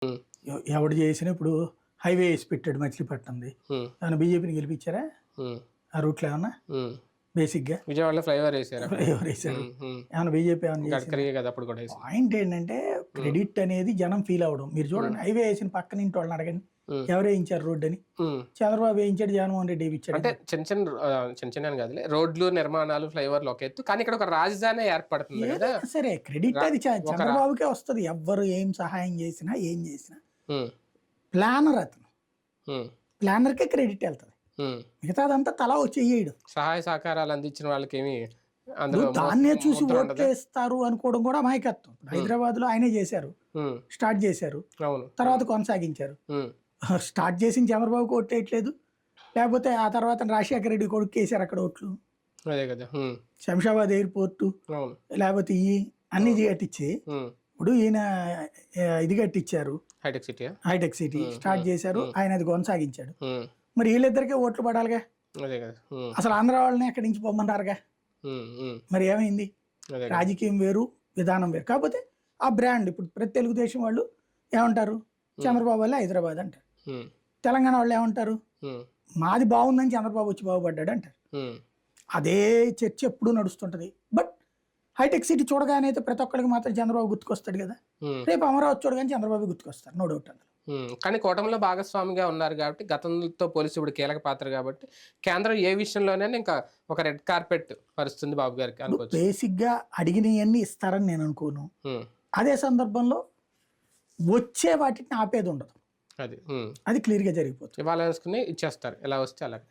హ్మ్. ఎవడు చేసినా ఇప్పుడు హైవే వేసి పెట్టాడు మచిలీపట్నంది. హ్మ్. ఏమైనా బీజేపీని గెలిపించారా హ్మ్. ఆ రూట్లో? ఏమన్నా హ్మ్. బేసిక్గా విజయవాడలో ఫ్లైఓవర్ ఏసారు అక్కడ. ఎవరు వేశారు? హ్మ్. హ్మ్. ఏమైనా బీజేపీ ఏమైనా చేసిందా? గడ్కరీయే కదా అప్పుడు కూడా ఏసింది. పాయింట్ ఏంటంటే హ్మ్. క్రెడిట్ అనేది జనం ఫీల్ అవ్వడం. మీరు హ్మ్. చూడండి, హైవే వేసిన పక్కన ఇంటి వాళ్ళని అడగండి, హ్మ్. ఎవరు వేయించారు రోడ్డు అని? హ్మ్. చంద్రబాబు వేయించాడు, జగన్మోహన్ రెడ్డి వేయించాడు అంటే అని చెప్పి. చిన్న చిన్నవి కాదులే. రోడ్లు, నిర్మాణాలు, ఫ్లైఓవర్లు ఒక ఎత్తు. కానీ ఇక్కడ ఒక రాజధానే ఏర్పడుతుంది గదా! ఏదైనా సరే క్రెడిట్ రా అది ఒక రా చంద్రబాబుకే వస్తుంది. ఎవ్వరు ఏం సహాయం చేసినా ఏం చేసినా హ్మ్. ప్లానర్ అతను. హ్మ్. ప్లానర్కే క్రెడిట్ వెళ్తుంది. హ్మ్. మిగతాదంతా తలా వచ్చి చెయ్యడు. సహాయ సహకారాలు అందించిన వాళ్ళకేమి ఇప్పుడు అందులో దాన్నే చూసి ముద్ర ఉండదా? ఓట్లేస్తారు అనుకోవడం కూడా అమాయకత్వం. ఇప్పుడు హ్మ్. హైదరాబాద్లో ఆయనే చేశారు, హ్మ్. స్టార్ట్ చేశారు, అవును. తర్వాత హ్మ్. కొనసాగించారు. హ్మ్. స్టార్ట్ చేసిన చంద్రబాబుకి ఓట్లేయట్లేదు, లేకపోతే ఆ తర్వాత రాజశేఖర రెడ్డి కొడుకు వేశారు అక్కడ ఓట్లు. అదే గదా! హ్మ్. శంషాబాద్ ఎయిర్పోర్టు, అవును. లేకపోతే అన్ని అవును. కట్టించి హ్మ్. ఇప్పుడు ఈయన ఇది కట్టించారు, హైటెక్ సిటీయా? హైటెక్ సిటీ హ్మ్. స్టార్ట్ హ్మ్. చేశారు, హ్మ్. ఆయన అది కొనసాగించాడు. హ్మ్. మరి వీళ్ళిద్దరికే ఓట్లు పడాలిగా. అదే గదా! హ్మ్. అసలు ఆంధ్ర వాళ్ళని ఎక్కడి నుంచి పొమ్మన్నారుగా. హ్మ్. హ్మ్. మరి ఏమైంది? అదే గదా! రాజకీయం వేరు, విధానం వేరు. కాకపోతే ఆ బ్రాండ్ ఇప్పుడు ప్రతి తెలుగుదేశం వాళ్ళు ఏమంటారు? హ్మ్. చంద్రబాబు వల్లే హైదరాబాద్ అంటారు. హ్మ్. తెలంగాణ వాళ్ళు ఏమంటారు? హ్మ్. మాది బాగుందని చంద్రబాబు వచ్చి బాగుపడ్డాడు అంటారు. హ్మ్. అదే చర్చ ఎప్పుడూ నడుస్తుంటది. బట్ హైటెక్ సిటీ చూడగానే అయితే ప్రతి ఒక్కరికి మాత్రం చంద్రబాబు గుర్తుకొస్తాడు కదా. హ్మ్. రేపు అమరావతి చూడగానే చంద్రబాబు గుర్తుకొస్తారు, నో డౌట్ అందులో. హ్మ్. కానీ కూటమిలో భాగస్వామిగా ఉన్నారు గాబట్టి, గతంతో పోలిసి ఇప్పుడు కీలక పాత్ర గాబట్టి, కేంద్రం ఏ విషయంలోనైనా ఇంకా ఒక రెడ్ కార్పెట్ పరుస్తుంది బాబు గారికి ఇప్పుడు అనుకోవచ్చు. బేసిక్గా అడిగినవన్నీ ఇస్తారని నేను అనుకోను. హ్మ్. అదే సందర్భంలో వచ్చే వాటిని ఆపేది ఉండదు. అది. హ్మ్. అది క్లియర్గా జరిగిపోతుంది. ఇవ్వాలనుకుని ఇచ్చేస్తారు. ఎలా వస్తే అలాగ.